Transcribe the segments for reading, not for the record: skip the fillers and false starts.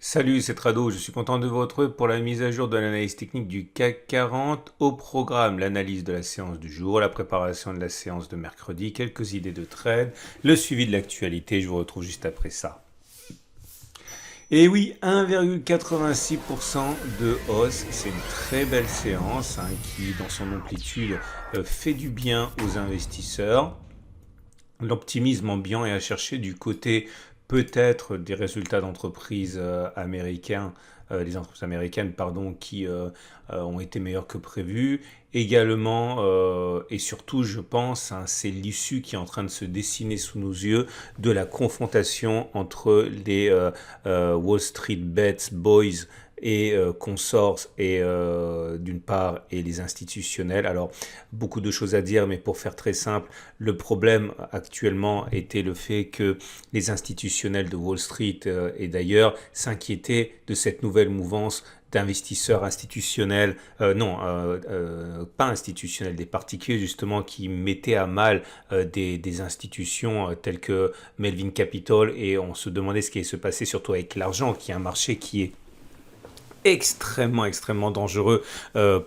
Salut, c'est Trado, je suis content de vous retrouver pour la mise à jour de l'analyse technique du CAC 40. Au programme, l'analyse de la séance du jour, la préparation de la séance de mercredi, quelques idées de trade, le suivi de l'actualité, je vous retrouve juste après ça. Et oui, 1,86% de hausse, c'est une très belle séance qui, dans son amplitude, fait du bien aux investisseurs. L'optimisme ambiant est à chercher du côté peut-être des résultats d'entreprises américains, les entreprises américaines pardon, qui ont été meilleures que prévu. Également et surtout, je pense, c'est l'issue qui est en train de se dessiner sous nos yeux de la confrontation entre les Wall Street Bets Boys et consorts et d'une part et les institutionnels. Alors beaucoup de choses à dire, mais pour faire très simple, le problème actuellement était le fait que les institutionnels de Wall Street et d'ailleurs s'inquiétaient de cette nouvelle mouvance d'investisseurs institutionnels, pas institutionnels, des particuliers justement qui mettaient à mal des institutions telles que Melvin Capital, et on se demandait ce qui allait se passer surtout avec l'argent, qui est un marché qui est extrêmement dangereux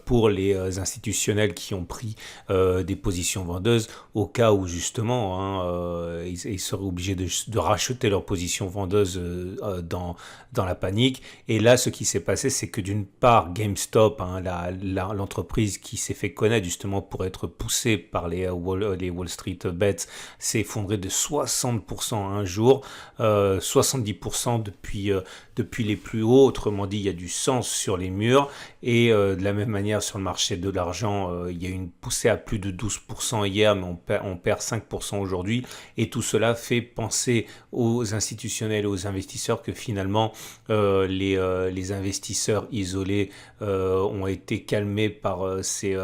pour les institutionnels qui ont pris des positions vendeuses au cas où justement ils seraient obligés de racheter leurs positions vendeuses dans la panique. Et là, ce qui s'est passé, c'est que d'une part, GameStop, l'entreprise qui s'est fait connaître justement pour être poussée par les Wall Street Bets, s'est effondrée de 60% un jour, 70% depuis les plus hauts. Autrement dit, il y a du sens sur les murs. Et de la même manière, sur le marché de l'argent, il y a une poussée à plus de 12% hier, mais on perd 5% aujourd'hui. Et tout cela fait penser aux institutionnels et aux investisseurs que finalement, les investisseurs isolés ont été calmés par ces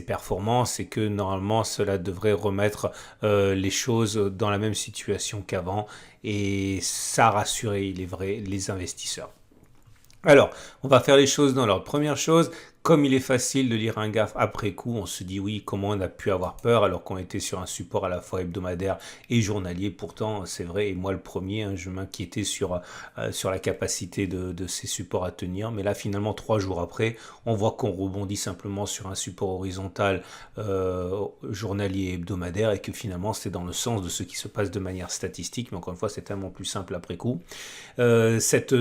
performances, et que normalement, cela devrait remettre les choses dans la même situation qu'avant. Et ça a rassuré les investisseurs. Alors, on va faire les choses dans l'ordre. Première chose, comme il est facile de lire un gaffe après coup, on se dit oui, comment on a pu avoir peur alors qu'on était sur un support à la fois hebdomadaire et journalier. Pourtant, c'est vrai, et moi le premier, je m'inquiétais sur la capacité de ces supports à tenir. Mais là, finalement, 3 jours après, on voit qu'on rebondit simplement sur un support horizontal journalier et hebdomadaire, et que finalement, c'est dans le sens de ce qui se passe de manière statistique. Mais encore une fois, c'est tellement plus simple après coup. Cette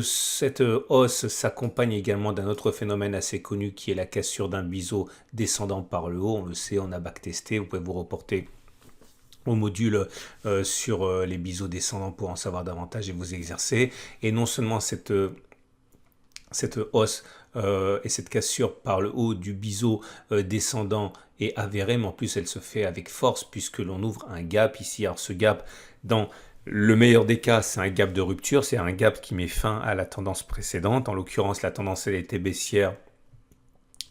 hausse s'accompagne également d'un autre phénomène assez connu qui est la cassure d'un biseau descendant par le haut. On le sait, on a backtesté, vous pouvez vous reporter au module sur les biseaux descendants pour en savoir davantage et vous exercer. Et non seulement cette hausse et cette cassure par le haut du biseau descendant est avérée, mais en plus elle se fait avec force puisque l'on ouvre un gap ici. Alors ce gap, dans le meilleur des cas, c'est un gap de rupture, c'est un gap qui met fin à la tendance précédente. En l'occurrence, la tendance elle était baissière.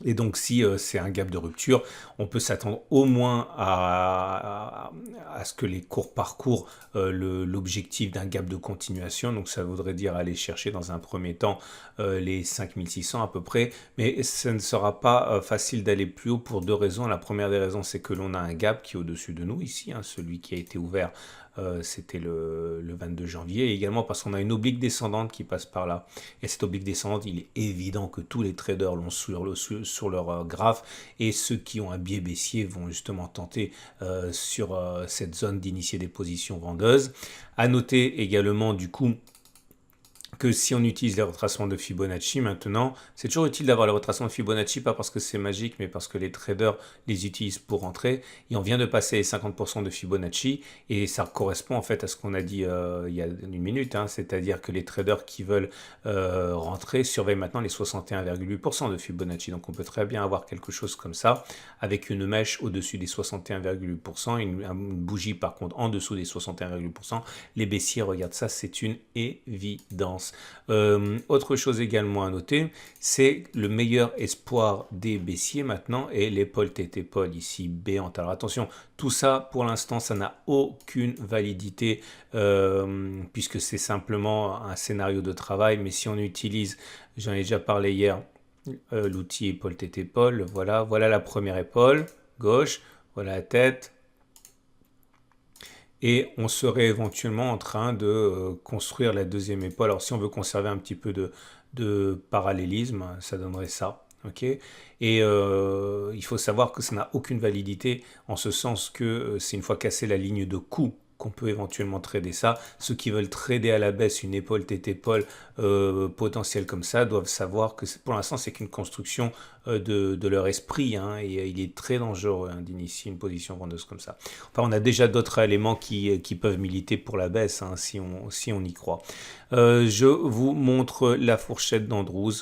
Et donc, si c'est un gap de rupture, on peut s'attendre au moins à ce que les cours parcourent l'objectif d'un gap de continuation. Donc, ça voudrait dire aller chercher dans un premier temps les 5600 à peu près. Mais ce ne sera pas facile d'aller plus haut pour deux raisons. La première des raisons, c'est que l'on a un gap qui est au-dessus de nous ici, celui qui a été ouvert. C'était le 22 janvier, et également parce qu'on a une oblique descendante qui passe par là. Et cette oblique descendante, il est évident que tous les traders l'ont sur leur graphe, et ceux qui ont un biais baissier vont justement tenter sur cette zone d'initier des positions vendeuses. À noter également du coup que si on utilise les retracements de Fibonacci maintenant, c'est toujours utile d'avoir les retracements de Fibonacci, pas parce que c'est magique, mais parce que les traders les utilisent pour rentrer. Et on vient de passer les 50% de Fibonacci, et ça correspond en fait à ce qu'on a dit il y a une minute, c'est-à-dire que les traders qui veulent rentrer surveillent maintenant les 61,8% de Fibonacci. Donc on peut très bien avoir quelque chose comme ça, avec une mèche au-dessus des 61,8%, une bougie par contre en dessous des 61,8%. Les baissiers regardent ça, c'est une évidence. Autre chose également à noter, c'est le meilleur espoir des baissiers maintenant est l'épaule tête-épaule ici béante. Alors attention, tout ça pour l'instant ça n'a aucune validité puisque c'est simplement un scénario de travail. Mais si on utilise, j'en ai déjà parlé hier, l'outil épaule tête-épaule, voilà la première épaule gauche, voilà la tête. et on serait éventuellement en train de construire la deuxième épaule. Alors si on veut conserver un petit peu de parallélisme, ça donnerait ça. Ok. Et il faut savoir que ça n'a aucune validité en ce sens que c'est une fois cassé la ligne de coup qu'on peut éventuellement trader ça. Ceux qui veulent trader à la baisse une épaule tête-épaule potentielle comme ça doivent savoir que pour l'instant c'est qu'une construction de leur esprit, hein, et il est très dangereux, hein, d'initier une position vendeuse comme ça. Enfin, on a déjà d'autres éléments qui peuvent militer pour la baisse, hein, si on y croit. Je vous montre la fourchette d'Andrews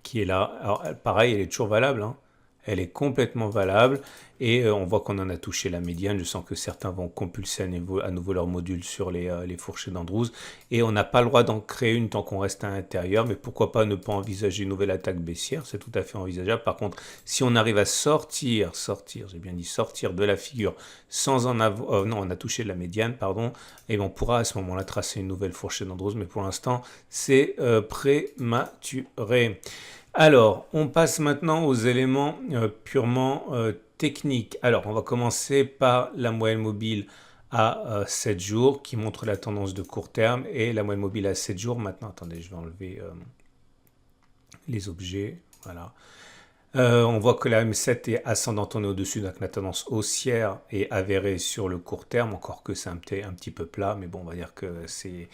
qui est là. Alors pareil, elle est toujours valable, hein. Elle est complètement valable et on voit qu'on en a touché la médiane. Je sens que certains vont compulser à nouveau leur module sur les fourchettes d'Andrews et on n'a pas le droit d'en créer une tant qu'on reste à l'intérieur, mais pourquoi pas ne pas envisager une nouvelle attaque baissière, c'est tout à fait envisageable. Par contre, si on arrive à sortir, j'ai bien dit sortir de la figure sans en avoir, non, on a touché la médiane, pardon, et on pourra à ce moment-là tracer une nouvelle fourchette d'Andrews, mais pour l'instant c'est prématuré. Alors, on passe maintenant aux éléments purement techniques. Alors, on va commencer par la moyenne mobile à 7 jours qui montre la tendance de court terme et la moyenne mobile à 7 jours. Maintenant, attendez, je vais enlever les objets. Voilà. On voit que la M7 est ascendante, on est au-dessus, donc la tendance haussière est avérée sur le court terme, encore que c'est un petit peu plat, mais bon, on va dire que c'est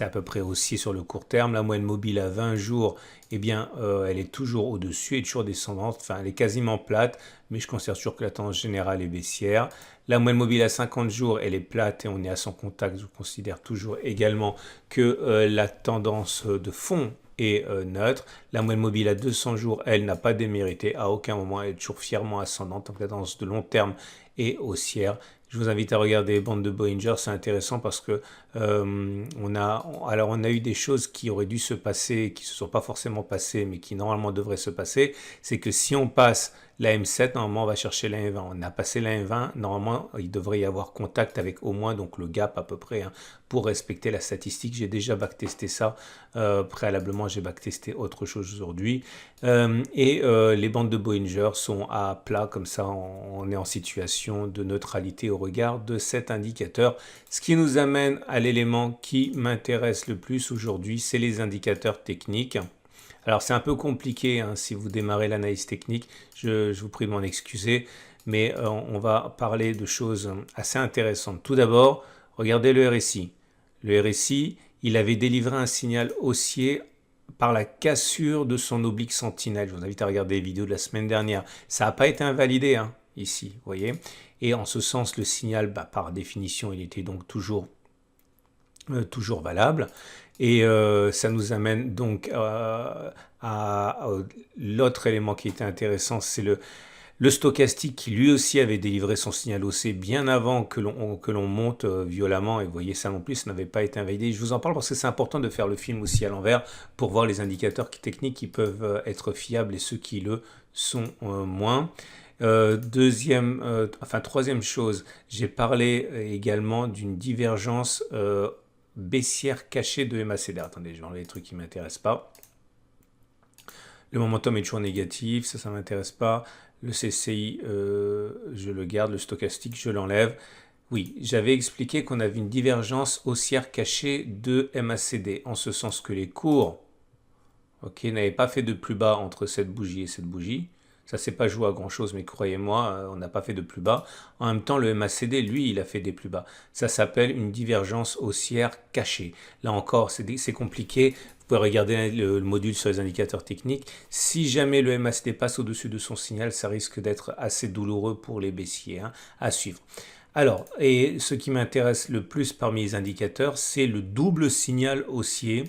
à peu près haussier sur le court terme. La moyenne mobile à 20 jours, eh bien, elle est toujours au-dessus, elle est toujours descendante, enfin, elle est quasiment plate, mais je considère toujours que la tendance générale est baissière. La moyenne mobile à 50 jours, elle est plate et on est à son contact. Je considère toujours également que la tendance de fond est neutre. La moyenne mobile à 200 jours, elle n'a pas démérité. À aucun moment, elle est toujours fièrement ascendante. Donc la tendance de long terme est haussière. Je vous invite à regarder les bandes de Bollinger, c'est intéressant parce que on a eu des choses qui auraient dû se passer, qui ne se sont pas forcément passées, mais qui normalement devraient se passer. C'est que si on passe la M7, normalement on va chercher la M20. On a passé la M20, normalement il devrait y avoir contact avec au moins donc le gap à peu près, hein, pour respecter la statistique. J'ai déjà backtesté ça préalablement, j'ai backtesté autre chose aujourd'hui. Les bandes de Bollinger sont à plat, comme ça on est en situation de neutralité au regard de cet indicateur. Ce qui nous amène à l'élément qui m'intéresse le plus aujourd'hui, c'est les indicateurs techniques. Alors c'est un peu compliqué, hein, si vous démarrez l'analyse technique, je vous prie de m'en excuser, mais on va parler de choses assez intéressantes. Tout d'abord, regardez le RSI. Le RSI, il avait délivré un signal haussier par la cassure de son oblique sentinelle. Je vous invite à regarder les vidéos de la semaine dernière. Ça n'a pas été invalidé, hein, ici, vous voyez. Et en ce sens, le signal, par définition, il était donc toujours valable. Et ça nous amène donc à l'autre élément qui était intéressant, c'est le stochastique qui lui aussi avait délivré son signal haussier bien avant que l'on monte violemment. Et vous voyez, ça non plus, ça n'avait pas été invalidé. Je vous en parle parce que c'est important de faire le film aussi à l'envers pour voir les indicateurs techniques qui peuvent être fiables et ceux qui le sont moins. Troisième chose, j'ai parlé également d'une divergence baissière cachée de MACD. Attendez, je vais enlever les trucs qui ne m'intéressent pas. Le momentum est toujours négatif, ça ne m'intéresse pas. Le CCI, je le garde. Le stochastique, je l'enlève. Oui, j'avais expliqué qu'on avait une divergence haussière cachée de MACD, en ce sens que les cours n'avaient pas fait de plus bas entre cette bougie et cette bougie. Ça ne s'est pas joué à grand chose, mais croyez-moi, on n'a pas fait de plus bas. En même temps, le MACD, lui, il a fait des plus bas. Ça s'appelle une divergence haussière cachée. Là encore, c'est compliqué. Vous pouvez regarder le module sur les indicateurs techniques. Si jamais le MACD passe au-dessus de son signal, ça risque d'être assez douloureux pour les baissiers, hein, à suivre. Alors, et ce qui m'intéresse le plus parmi les indicateurs, c'est le double signal haussier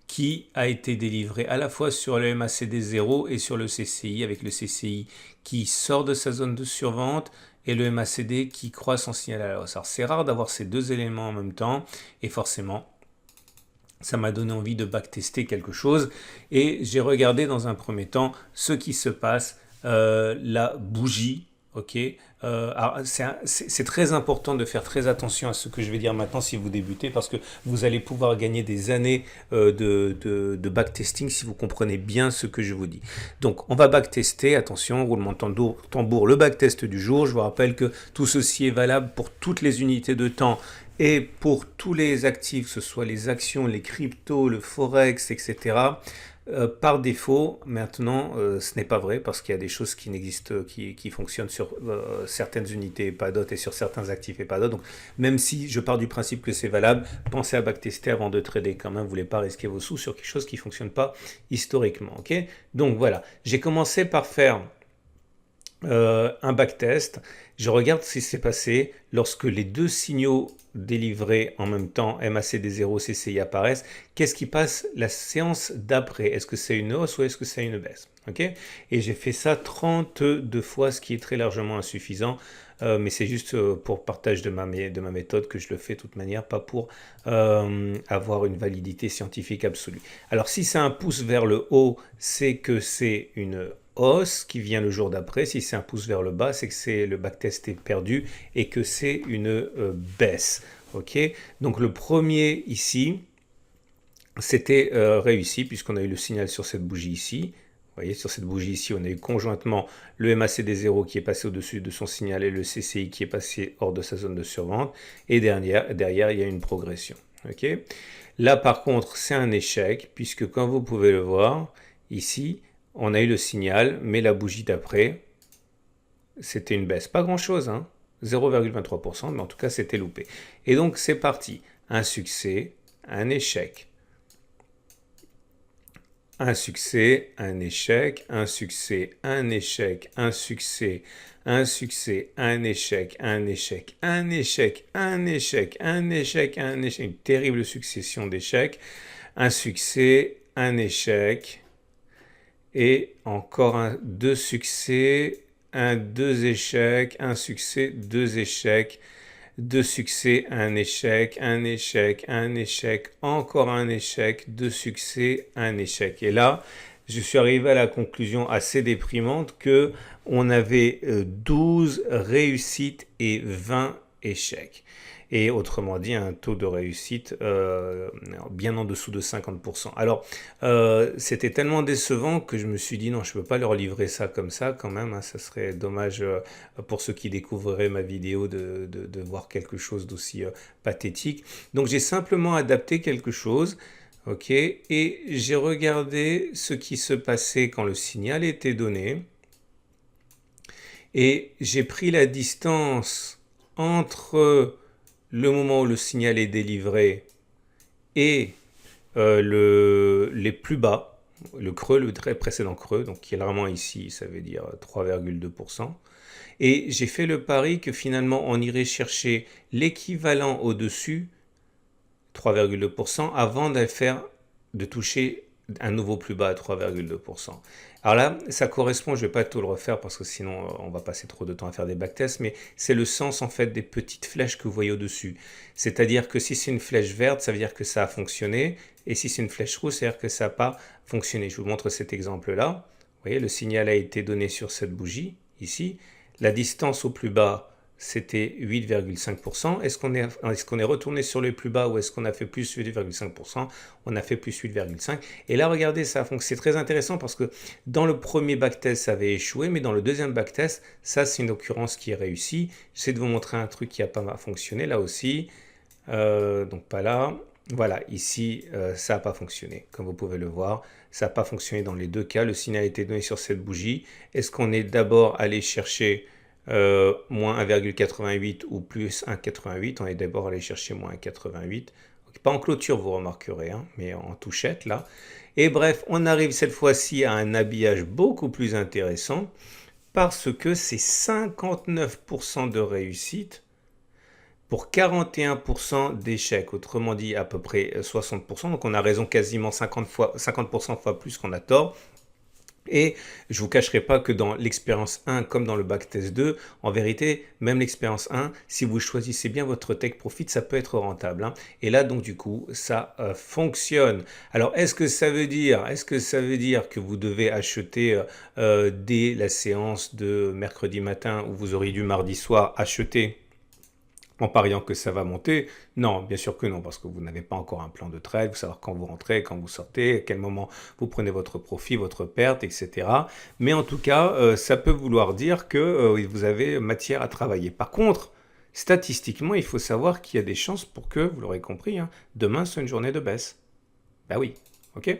qui a été délivré à la fois sur le MACD 0 et sur le CCI, avec le CCI qui sort de sa zone de survente et le MACD qui croise son signal à la hausse. Alors c'est rare d'avoir ces deux éléments en même temps et forcément ça m'a donné envie de backtester quelque chose et j'ai regardé dans un premier temps ce qui se passe, la bougie Ok, alors c'est très important de faire très attention à ce que je vais dire maintenant si vous débutez parce que vous allez pouvoir gagner des années de backtesting si vous comprenez bien ce que je vous dis. Donc on va backtester, attention, roulement de tambour, le backtest du jour. Je vous rappelle que tout ceci est valable pour toutes les unités de temps et pour tous les actifs, que ce soit les actions, les cryptos, le forex, etc. Par défaut, maintenant, ce n'est pas vrai parce qu'il y a des choses qui n'existent, qui fonctionnent sur certaines unités et pas d'autres, et sur certains actifs et pas d'autres. Donc, même si je pars du principe que c'est valable, pensez à backtester avant de trader quand même. Vous ne voulez pas risquer vos sous sur quelque chose qui ne fonctionne pas historiquement. Ok. Donc voilà, j'ai commencé par faire un backtest. Je regarde ce qui s'est passé lorsque les deux signaux délivrés en même temps, MACD0, CCI apparaissent. Qu'est-ce qui passe la séance d'après? Est-ce que c'est une hausse ou est-ce que c'est une baisse? Ok. Et j'ai fait ça 32 fois, ce qui est très largement insuffisant. Mais c'est juste pour partage de ma méthode que je le fais de toute manière, pas pour avoir une validité scientifique absolue. Alors si c'est un pouce vers le haut, c'est que c'est une hausse qui vient le jour d'après. Si c'est un pouce vers le bas, c'est que c'est le backtest est perdu et que c'est une baisse. Ok. Donc le premier ici, c'était réussi puisqu'on a eu le signal sur cette bougie ici. Vous voyez, sur cette bougie ici, on a eu conjointement le MACD0 qui est passé au-dessus de son signal et le CCI qui est passé hors de sa zone de survente. Et derrière il y a une progression. Ok. Là, par contre, c'est un échec puisque, comme vous pouvez le voir, ici, on a eu le signal, mais la bougie d'après, c'était une baisse. Pas grand-chose, hein, 0,23%, mais en tout cas, c'était loupé. Et donc, c'est parti. Un succès, un échec. Un succès, un échec, un succès, un échec, un succès, un succès, un échec, un échec, un échec, un échec, un échec, un échec. Une terrible succession d'échecs. Un succès, un échec. Et encore deux succès, deux échecs, un succès, deux échecs, deux succès, un échec, un échec, un échec, encore un échec, deux succès, un échec. Et là, je suis arrivé à la conclusion assez déprimante que on avait 12 réussites et 20 échecs. Et autrement dit, un taux de réussite bien en dessous de 50%. Alors, c'était tellement décevant que je me suis dit non, je ne peux pas leur livrer ça comme ça quand même. Hein, ça serait dommage pour ceux qui découvriraient ma vidéo de voir quelque chose d'aussi pathétique. Donc, j'ai simplement adapté quelque chose. Ok, et j'ai regardé ce qui se passait quand le signal était donné. Et j'ai pris la distance entre le moment où le signal est délivré et les plus bas, le creux, le très précédent creux, donc qui est vraiment ici, ça veut dire 3,2%. Et j'ai fait le pari que finalement on irait chercher l'équivalent au-dessus, 3,2%, avant de toucher un nouveau plus bas à 3,2%. Alors là, ça correspond, je ne vais pas tout le refaire parce que sinon on va passer trop de temps à faire des backtests, mais c'est le sens en fait des petites flèches que vous voyez au-dessus. C'est-à-dire que si c'est une flèche verte, ça veut dire que ça a fonctionné, et si c'est une flèche rouge, ça veut dire que ça n'a pas fonctionné. Je vous montre cet exemple-là. Vous voyez, le signal a été donné sur cette bougie, ici. La distance au plus bas, c'était 8,5%. Est-ce qu'on est retourné sur le plus bas ou est-ce qu'on a fait plus 8,5%? On a fait plus 8,5%. Et là, regardez, c'est très intéressant parce que dans le premier backtest, ça avait échoué, mais dans le deuxième backtest, ça, c'est une occurrence qui est réussie. J'essaie de vous montrer un truc qui n'a pas fonctionné là aussi. Donc pas là. Voilà, ici, ça n'a pas fonctionné. Comme vous pouvez le voir, ça n'a pas fonctionné dans les deux cas. Le signal a été donné sur cette bougie. Est-ce qu'on est d'abord allé chercher moins 1,88 ou plus 1,88? On est d'abord allé chercher moins 1,88. Pas en clôture, vous remarquerez, hein, mais en touchette, là. Et bref, on arrive cette fois-ci à un habillage beaucoup plus intéressant parce que c'est 59% de réussite pour 41% d'échecs, autrement dit à peu près 60%. Donc on a raison quasiment 50% fois plus qu'on a tort. Et je ne vous cacherai pas que dans l'expérience 1 comme dans le backtest 2, en vérité, même l'expérience 1, si vous choisissez bien votre take profit, ça peut être rentable, hein. Et là, donc du coup, ça fonctionne. Alors, est-ce que ça veut dire que vous devez acheter dès la séance de mercredi matin où vous auriez dû mardi soir acheter en pariant que ça va monter? Non, bien sûr que non, parce que vous n'avez pas encore un plan de trade, vous savez quand vous rentrez, quand vous sortez, à quel moment vous prenez votre profit, votre perte, etc. Mais en tout cas, ça peut vouloir dire que vous avez matière à travailler. Par contre, statistiquement, il faut savoir qu'il y a des chances pour que, vous l'aurez compris, hein, demain soit une journée de baisse. Ben oui, ok.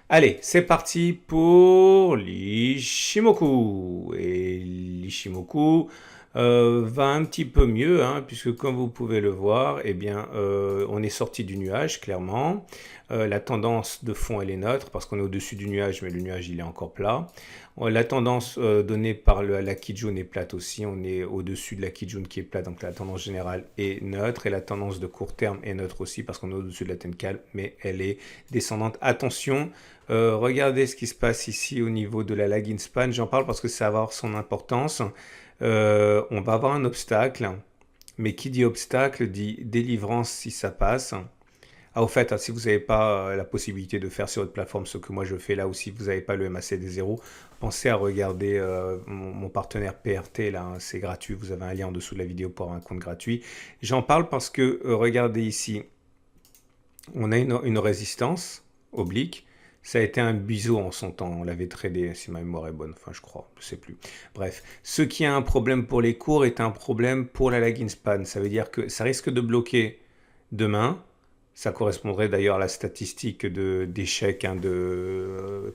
Allez, c'est parti pour l'Ishimoku. Et l'Ishimoku va un petit peu mieux, hein, puisque comme vous pouvez le voir, eh bien, on est sorti du nuage, clairement. La tendance de fond, elle est neutre, parce qu'on est au-dessus du nuage, mais le nuage, il est encore plat. La tendance donnée par la Kijun est plate aussi. On est au-dessus de la Kijun qui est plate, donc la tendance générale est neutre. Et la tendance de court terme est neutre aussi, parce qu'on est au-dessus de la Tenkan, mais elle est descendante. Attention, regardez ce qui se passe ici au niveau de la lagging span. J'en parle parce que ça va avoir son importance. On va avoir un obstacle, mais qui dit obstacle dit délivrance si ça passe. Ah, au fait, si vous n'avez pas la possibilité de faire sur votre plateforme ce que moi je fais là, ou si vous n'avez pas le MACD 0, pensez à regarder mon partenaire PRT, là, hein, c'est gratuit, vous avez un lien en dessous de la vidéo pour avoir un compte gratuit. J'en parle parce que, regardez ici, on a une résistance oblique. Ça a été un biseau en son temps, on l'avait tradé, si ma mémoire est bonne, enfin je crois, je sais plus. Bref, ce qui a un problème pour les cours est un problème pour la lagging span. Ça veut dire que ça risque de bloquer demain. Ça correspondrait d'ailleurs à la statistique d'échec, hein,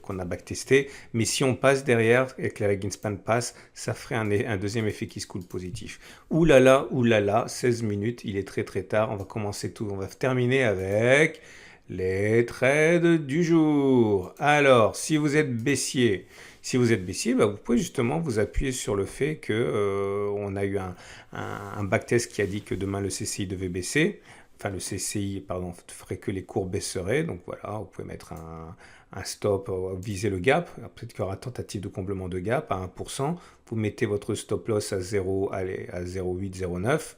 qu'on a backtesté. Mais si on passe derrière et que la lagging span passe, ça ferait un deuxième effet qui se coule positif. Ouh là là, 16 minutes, il est très très tard. On va commencer tout, on va terminer avec les trades du jour. Alors, si vous êtes baissier, bah, vous pouvez justement vous appuyer sur le fait que on a eu un backtest qui a dit que demain le CCI devait baisser. Enfin, le CCI, pardon, ferait que les cours baisseraient. Donc voilà, vous pouvez mettre un stop, viser le gap. Peut-être qu'il y aura tentative de comblement de gap à 1%. Vous mettez votre stop loss à 0, allez, à 0,8, 0,9.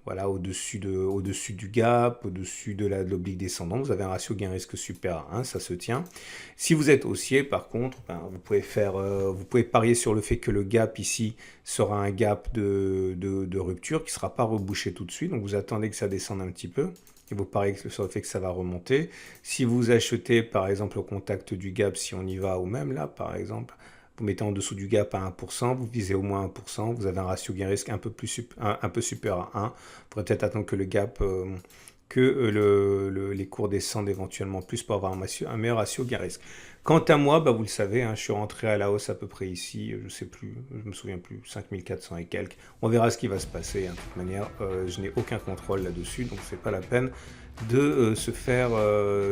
Voilà, au-dessus du gap, au-dessus de l'oblique descendant, vous avez un ratio gain-risque supérieur à 1, ça se tient. Si vous êtes haussier, par contre, ben, vous pouvez parier sur le fait que le gap ici sera un gap de rupture qui ne sera pas rebouché tout de suite. Donc vous attendez que ça descende un petit peu. Et vous pariez sur le fait que ça va remonter. Si vous achetez, par exemple, au contact du gap, si on y va, ou même là, par exemple, vous mettez en dessous du gap à 1%, vous visez au moins 1%, vous avez un ratio gain-risque un peu supérieur à 1. Vous pourrez peut-être attendre que le gap, les cours descendent éventuellement plus pour avoir un meilleur ratio gain-risque. Quant à moi, bah, vous le savez, hein, je suis rentré à la hausse à peu près ici, je ne sais plus, je me souviens plus, 5400 et quelques. On verra ce qui va se passer, hein. De toute manière, je n'ai aucun contrôle là-dessus, donc c'est pas la peine de se faire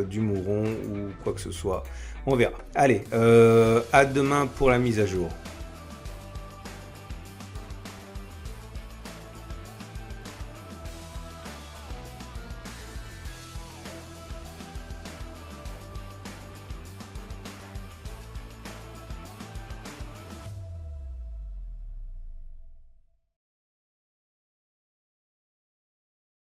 du mouron ou quoi que ce soit. On verra. Allez, à demain pour la mise à jour.